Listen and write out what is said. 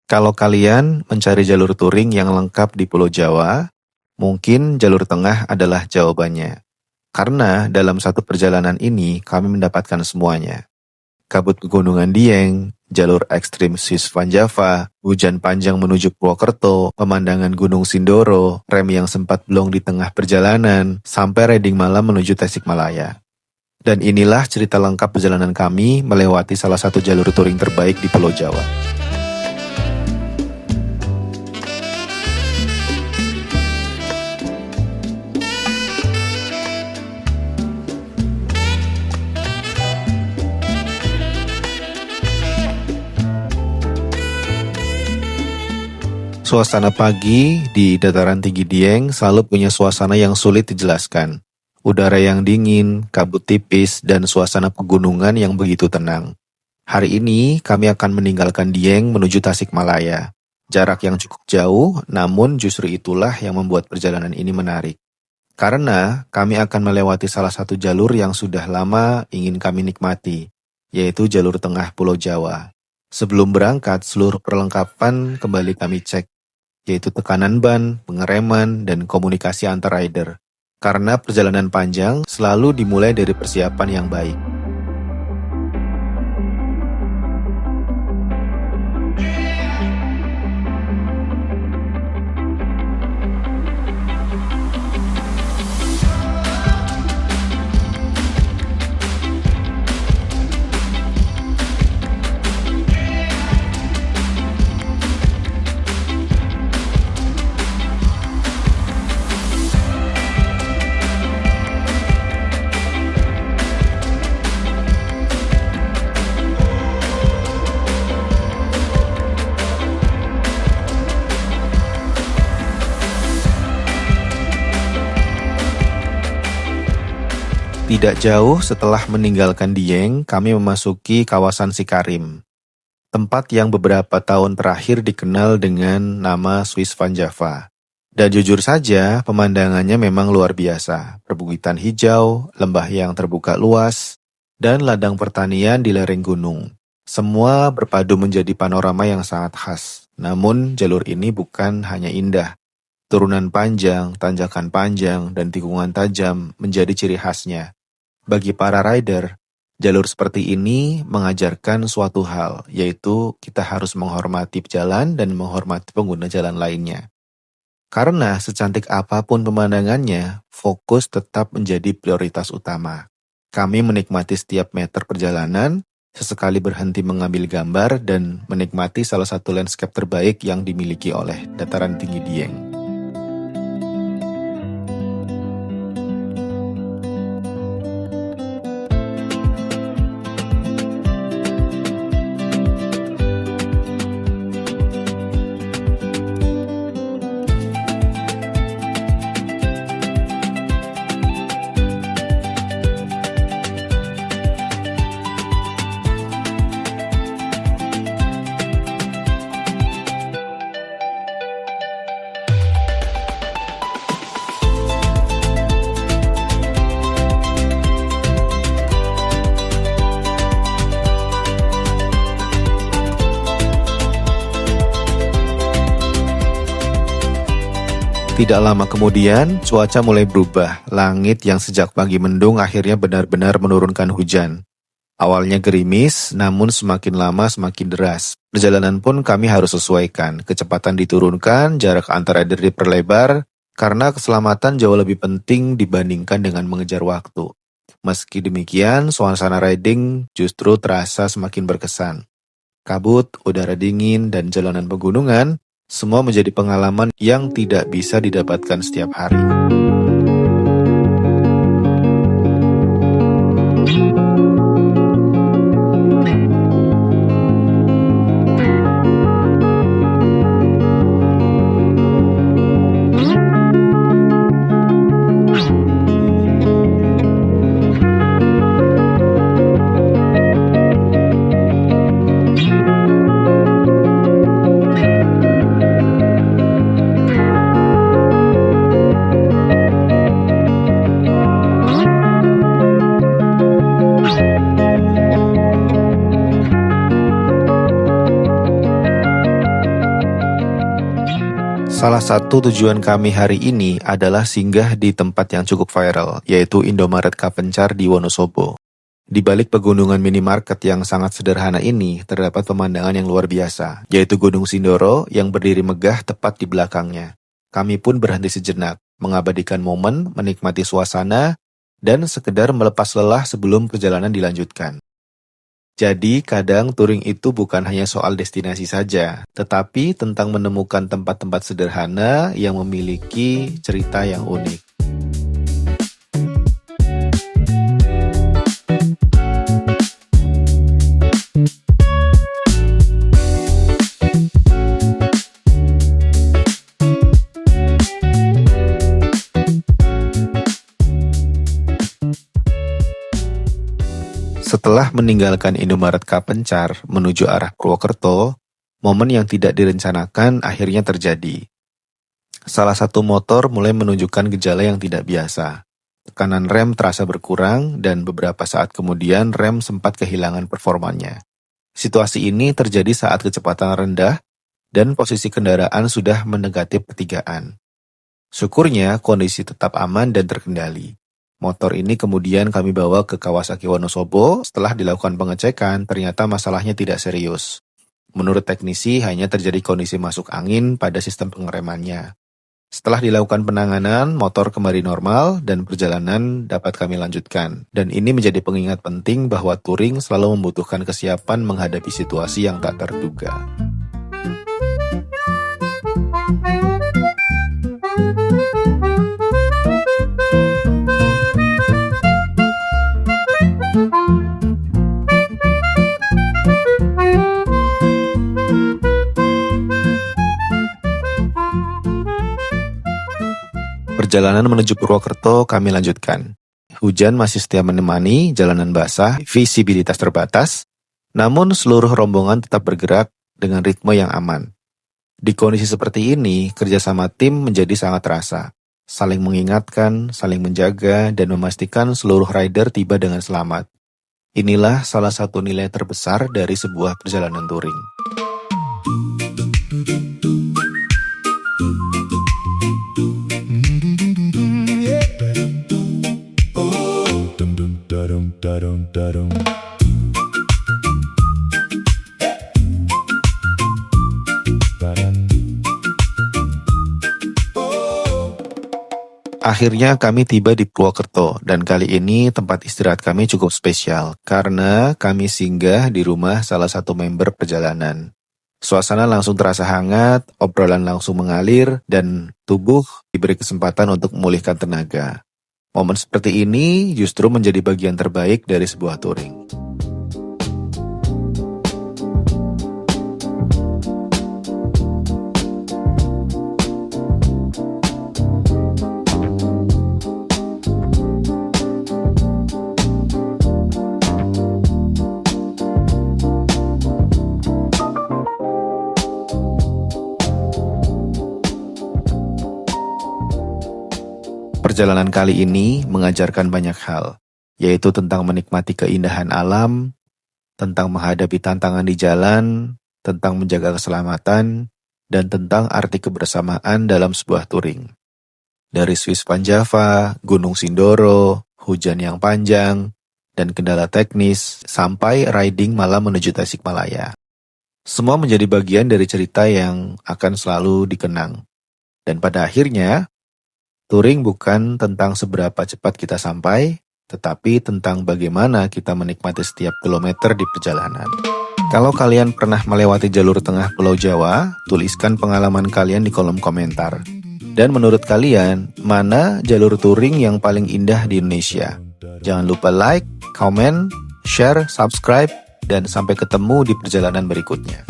Kalau kalian mencari jalur touring yang lengkap di Pulau Jawa, mungkin jalur tengah adalah jawabannya. Karena dalam satu perjalanan ini kami mendapatkan semuanya. Kabut pegunungan Dieng, jalur ekstrim Swiss Van Java, hujan panjang menuju Purwokerto, pemandangan Gunung Sindoro, rem yang sempat blong di tengah perjalanan, sampai riding malam menuju Tasikmalaya. Dan inilah cerita lengkap perjalanan kami melewati salah satu jalur touring terbaik di Pulau Jawa. Suasana pagi di dataran tinggi Dieng selalu punya suasana yang sulit dijelaskan. Udara yang dingin, kabut tipis, dan suasana pegunungan yang begitu tenang. Hari ini kami akan meninggalkan Dieng menuju Tasikmalaya. Jarak yang cukup jauh, namun justru itulah yang membuat perjalanan ini menarik. Karena kami akan melewati salah satu jalur yang sudah lama ingin kami nikmati, yaitu jalur tengah Pulau Jawa. Sebelum berangkat, seluruh perlengkapan kembali kami cek, yaitu tekanan ban, pengereman, dan komunikasi antar rider. Karena perjalanan panjang selalu dimulai dari persiapan yang baik. Tidak jauh setelah meninggalkan Dieng, kami memasuki kawasan Sikarim. Tempat yang beberapa tahun terakhir dikenal dengan nama Swiss Van Java. Dan jujur saja, pemandangannya memang luar biasa. Perbukitan hijau, lembah yang terbuka luas, dan ladang pertanian di lereng gunung. Semua berpadu menjadi panorama yang sangat khas. Namun, jalur ini bukan hanya indah. Turunan panjang, tanjakan panjang, dan tikungan tajam menjadi ciri khasnya. Bagi para rider, jalur seperti ini mengajarkan suatu hal, yaitu kita harus menghormati jalan dan menghormati pengguna jalan lainnya. Karena secantik apapun pemandangannya, fokus tetap menjadi prioritas utama. Kami menikmati setiap meter perjalanan, sesekali berhenti mengambil gambar dan menikmati salah satu landscape terbaik yang dimiliki oleh dataran tinggi Dieng. Tidak lama kemudian, cuaca mulai berubah. Langit yang sejak pagi mendung akhirnya benar-benar menurunkan hujan. Awalnya gerimis, namun semakin lama semakin deras. Perjalanan pun kami harus sesuaikan. Kecepatan diturunkan, jarak antar rider diperlebar, karena keselamatan jauh lebih penting dibandingkan dengan mengejar waktu. Meski demikian, suasana riding justru terasa semakin berkesan. Kabut, udara dingin, dan jalanan pegunungan semua menjadi pengalaman yang tidak bisa didapatkan setiap hari. Salah satu tujuan kami hari ini adalah singgah di tempat yang cukup viral, yaitu Indomaret Kapencar di Wonosobo. Di balik pegunungan minimarket yang sangat sederhana ini, terdapat pemandangan yang luar biasa, yaitu Gunung Sindoro yang berdiri megah tepat di belakangnya. Kami pun berhenti sejenak, mengabadikan momen, menikmati suasana, dan sekedar melepas lelah sebelum perjalanan dilanjutkan. Jadi, kadang touring itu bukan hanya soal destinasi saja, tetapi tentang menemukan tempat-tempat sederhana yang memiliki cerita yang unik. Setelah meninggalkan Indomaret Kapencar menuju arah Purwokerto, momen yang tidak direncanakan akhirnya terjadi. Salah satu motor mulai menunjukkan gejala yang tidak biasa. Tekanan rem terasa berkurang dan beberapa saat kemudian rem sempat kehilangan performanya. Situasi ini terjadi saat kecepatan rendah dan posisi kendaraan sudah mendekati pertigaan. Syukurnya kondisi tetap aman dan terkendali. Motor ini kemudian kami bawa ke Kawasaki Wonosobo. Setelah dilakukan pengecekan, ternyata masalahnya tidak serius. Menurut teknisi, hanya terjadi kondisi masuk angin pada sistem pengeremannya. Setelah dilakukan penanganan, motor kembali normal dan perjalanan dapat kami lanjutkan. Dan ini menjadi pengingat penting bahwa touring selalu membutuhkan kesiapan menghadapi situasi yang tak terduga. Perjalanan menuju Purwokerto kami lanjutkan. Hujan masih setia menemani, jalanan basah, visibilitas terbatas, namun seluruh rombongan tetap bergerak dengan ritme yang aman. Di kondisi seperti ini, kerjasama tim menjadi sangat terasa. Saling mengingatkan, saling menjaga, dan memastikan seluruh rider tiba dengan selamat. Inilah salah satu nilai terbesar dari sebuah perjalanan touring. Akhirnya kami tiba di Purwokerto dan kali ini tempat istirahat kami cukup spesial karena kami singgah di rumah salah satu member perjalanan. Suasana langsung terasa hangat, obrolan langsung mengalir, dan tubuh diberi kesempatan untuk memulihkan tenaga. Momen seperti ini justru menjadi bagian terbaik dari sebuah touring. Perjalanan kali ini mengajarkan banyak hal, yaitu tentang menikmati keindahan alam, tentang menghadapi tantangan di jalan, tentang menjaga keselamatan, dan tentang arti kebersamaan dalam sebuah touring. Dari Swiss Panjava, Gunung Sindoro, hujan yang panjang, dan kendala teknis, sampai riding malam menuju Tasikmalaya. Semua menjadi bagian dari cerita yang akan selalu dikenang. Dan pada akhirnya, touring bukan tentang seberapa cepat kita sampai, tetapi tentang bagaimana kita menikmati setiap kilometer di perjalanan. Kalau kalian pernah melewati jalur tengah Pulau Jawa, tuliskan pengalaman kalian di kolom komentar. Dan menurut kalian, mana jalur touring yang paling indah di Indonesia? Jangan lupa like, comment, share, subscribe, dan sampai ketemu di perjalanan berikutnya.